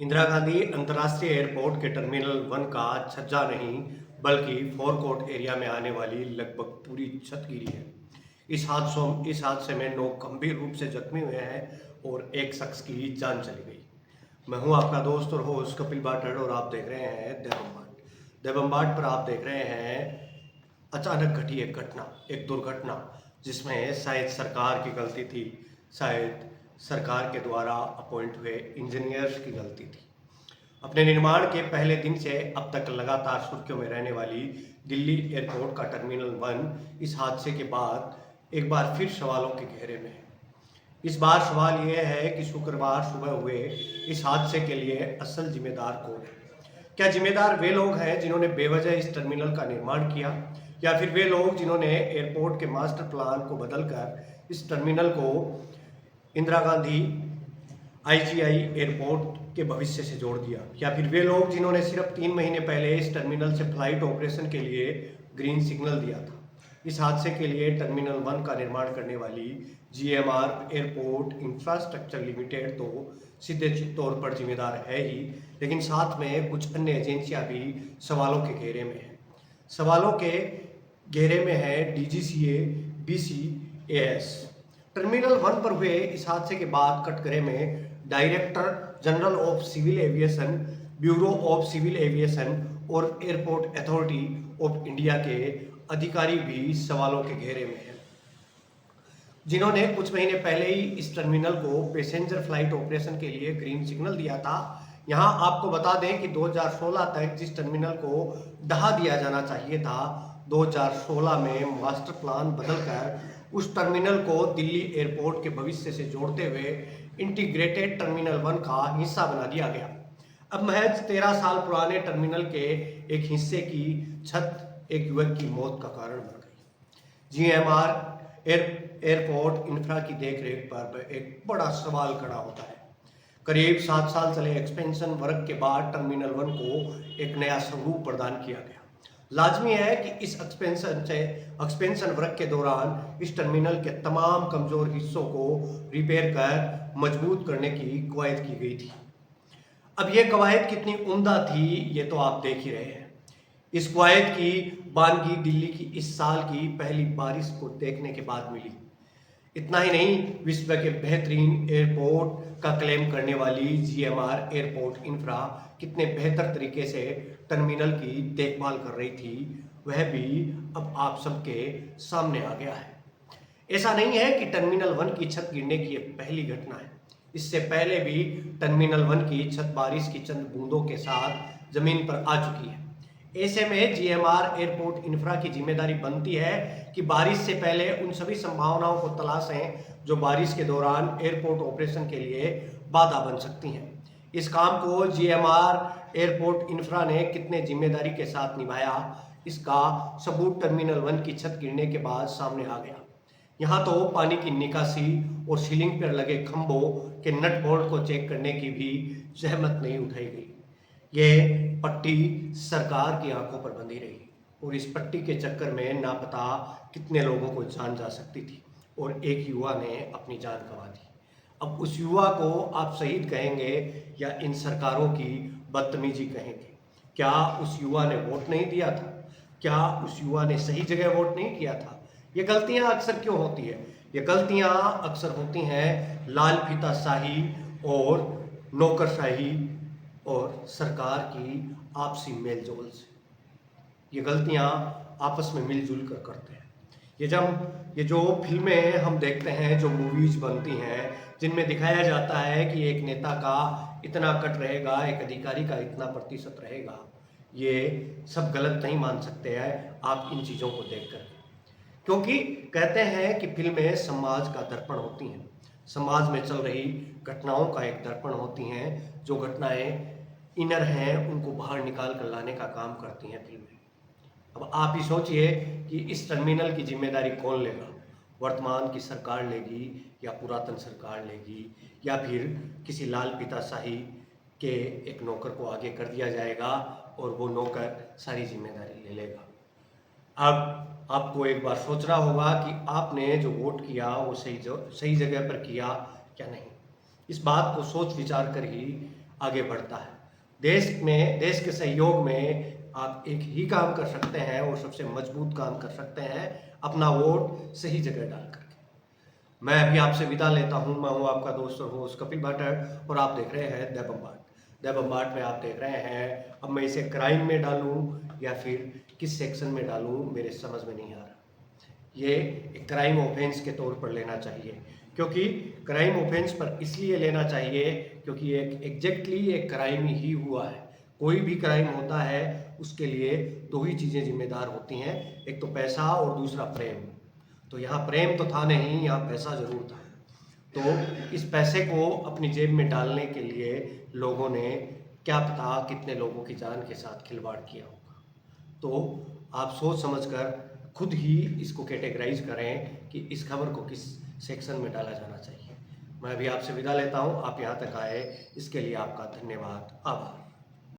इंदिरा गांधी अंतर्राष्ट्रीय एयरपोर्ट के टर्मिनल 1 का छज्जा नहीं बल्कि फोरकोर्ट एरिया में आने वाली लगभग पूरी छत गिरी है। इस हादसे में 9 गंभीर रूप से जख्मी हुए हैं और एक शख्स की जान चली गई। मैं हूं आपका दोस्त और होस्ट कपिल बाटड़ और आप देख रहे हैं देवम्बाट। देवम्बाट पर आप देख रहे हैं अचानक घटी एक दुर्घटना जिसमें शायद सरकार की गलती थी, शायद सरकार के द्वारा अपॉइंट हुए इंजीनियर्स की गलती थी। अपने निर्माण के पहले दिन से अब तक लगातार सुर्खियों में रहने वाली दिल्ली एयरपोर्ट का टर्मिनल 1 इस हादसे के बाद एक बार फिर सवालों के घेरे में है। इस बार सवाल यह है कि शुक्रवार सुबह हुए इस हादसे के लिए असल जिम्मेदार कौन है? क्या जिम्मेदार वे लोग हैं जिन्होंने बेवजह इस टर्मिनल का निर्माण किया, या फिर वे लोग जिन्होंने एयरपोर्ट के मास्टर प्लान को बदलकर इस टर्मिनल को इंदिरा गांधी आईजीआई एयरपोर्ट के भविष्य से जोड़ दिया, या फिर वे लोग जिन्होंने सिर्फ 3 महीने पहले इस टर्मिनल से फ्लाइट ऑपरेशन के लिए ग्रीन सिग्नल दिया था। इस हादसे के लिए टर्मिनल 1 का निर्माण करने वाली जीएमआर एयरपोर्ट इंफ्रास्ट्रक्चर लिमिटेड तो सीधे तौर पर जिम्मेदार है ही, लेकिन साथ में कुछ अन्य एजेंसियां भी सवालों के घेरे में हैं। सवालों के घेरे में है डीजीसीए, बीसीएएस। टर्मिनल 1 पर हुए इस हादसे के बाद कटघरे में director general of civil aviation, bureau of civil aviation और एयरपोर्ट अथॉरिटी ऑफ इंडिया के अधिकारी भी सवालों के घेरे में हैं, जिन्होंने कुछ महीने पहले ही इस टर्मिनल को पैसेंजर फ्लाइट ऑपरेशन के लिए ग्रीन सिग्नल दिया था। यहां आपको बता दें कि 2016 तक जिस टर्मिनल को ढहा दिया जाना चाहिए था, 2016 में मास्टर प्लान बदलकर उस टर्मिनल को दिल्ली एयरपोर्ट के भविष्य से जोड़ते हुए इंटीग्रेटेड टर्मिनल 1 का हिस्सा बना दिया गया। अब महज 13 साल पुराने टर्मिनल के एक हिस्से की छत एक युवक की मौत का कारण बन गई। जीएमआर एयरपोर्ट इंफ्रा की देखरेख पर एक बड़ा सवाल खड़ा होता है। करीब 7 साल चले एक्सपेंशन वर्क के बाद टर्मिनल 1 को एक नया स्वरूप प्रदान किया गया। लाजमी है कि इस एक्सपेंशन वर्क के दौरान इस टर्मिनल के तमाम कमजोर हिस्सों को रिपेयर कर मजबूत करने की कवायद की गई थी। अब यह कवायद कितनी उम्दा थी ये तो आप देख ही रहे हैं। इस कवायद की बानगी दिल्ली की इस साल की पहली बारिश को देखने के बाद मिली। इतना ही नहीं, विश्व के बेहतरीन एयरपोर्ट का क्लेम करने वाली जीएमआर एयरपोर्ट इंफ्रा कितने बेहतर तरीके से टर्मिनल की देखभाल कर रही थी, वह भी अब आप सबके सामने आ गया है। ऐसा नहीं है कि टर्मिनल 1 की छत गिरने की यह पहली घटना है। इससे पहले भी टर्मिनल 1 की छत बारिश की चंद बूंदों के साथ जमीन पर आ चुकी है। ऐसे में जीएमआर एयरपोर्ट इंफ्रा की जिम्मेदारी बनती है कि बारिश से पहले उन सभी संभावनाओं को तलाशें जो बारिश के दौरान एयरपोर्ट ऑपरेशन के लिए बाधा बन सकती हैं। इस काम को जीएमआर एयरपोर्ट इंफ्रा ने कितने जिम्मेदारी के साथ निभाया, इसका सबूत टर्मिनल 1 की छत गिरने के बाद सामने आ गया। यहाँ तो पानी की निकासी और सीलिंग पर लगे खंभों के नट बोल्ट को चेक करने की भी जहमत नहीं उठाई गई। यह पट्टी सरकार की आंखों पर बंधी रही और इस पट्टी के चक्कर में नापता कितने लोगों को जान जा सकती थी और एक युवा ने अपनी जान गंवा दी। अब उस युवा को आप शहीद कहेंगे या इन सरकारों की बदतमीजी कहेंगे? क्या उस युवा ने वोट नहीं दिया था? क्या उस युवा ने सही जगह वोट नहीं किया था? ये गलतियां अक्सर क्यों होती है? ये गलतियां अक्सर होती हैं लाल फीताशाही और नौकरशाही और सरकार की आपसी मेलजोल से। ये गलतियां आपस में मिलजुल कर करते हैं। ये जो फिल्में हम देखते हैं, जो मूवीज बनती हैं, जिनमें दिखाया जाता है कि एक नेता का इतना कट रहेगा, एक अधिकारी का इतना प्रतिशत रहेगा, ये सब गलत नहीं मान सकते हैं आप इन चीज़ों को देखकर, क्योंकि कहते हैं कि फिल्में समाज का दर्पण होती हैं। समाज में चल रही घटनाओं का एक दर्पण होती हैं। जो घटनाएं इनर हैं उनको बाहर निकाल कर लाने का काम करती हैं फिल्में। अब आप ही सोचिए कि इस टर्मिनल की जिम्मेदारी कौन लेगा? वर्तमान की सरकार लेगी या पुरातन सरकार लेगी, या फिर किसी लाल पिताशाही के एक नौकर को आगे कर दिया जाएगा और वो नौकर सारी जिम्मेदारी ले लेगा? अब आपको एक बार सोचना होगा कि आपने जो वोट किया वो सही जगह पर किया क्या नहीं। इस बात को सोच विचार कर ही आगे बढ़ता है। देश के सहयोग में आप एक ही काम कर सकते हैं और सबसे मजबूत काम कर सकते हैं, अपना वोट सही जगह डाल करके। मैं अभी आपसे विदा लेता हूं। मैं हूं आपका दोस्त और होस्ट कपिल भट्ट और आप देख रहे हैं द बम्बाट। द बम्बाट में आप देख रहे हैं, अब मैं इसे क्राइम में डालूं या फिर किस सेक्शन में डालूं मेरे समझ में नहीं आ रहा। ये एक क्राइम ऑफेंस के तौर पर लेना चाहिए, क्योंकि क्राइम ऑफेंस पर इसलिए लेना चाहिए क्योंकि एक एग्जैक्टली एक क्राइम ही हुआ है। कोई भी क्राइम होता है उसके लिए दो ही चीज़ें जिम्मेदार होती हैं, एक तो पैसा और दूसरा प्रेम। तो यहाँ प्रेम तो था नहीं, यहाँ पैसा जरूर था। तो इस पैसे को अपनी जेब में डालने के लिए लोगों ने क्या पता कितने लोगों की जान के साथ खिलवाड़ किया होगा। तो आप सोच समझकर खुद ही इसको कैटेगराइज करें कि इस खबर को किस सेक्शन में डाला जाना चाहिए। मैं भी आपसे विदा लेता हूं। आप यहां तक आए इसके लिए आपका धन्यवाद, आभार।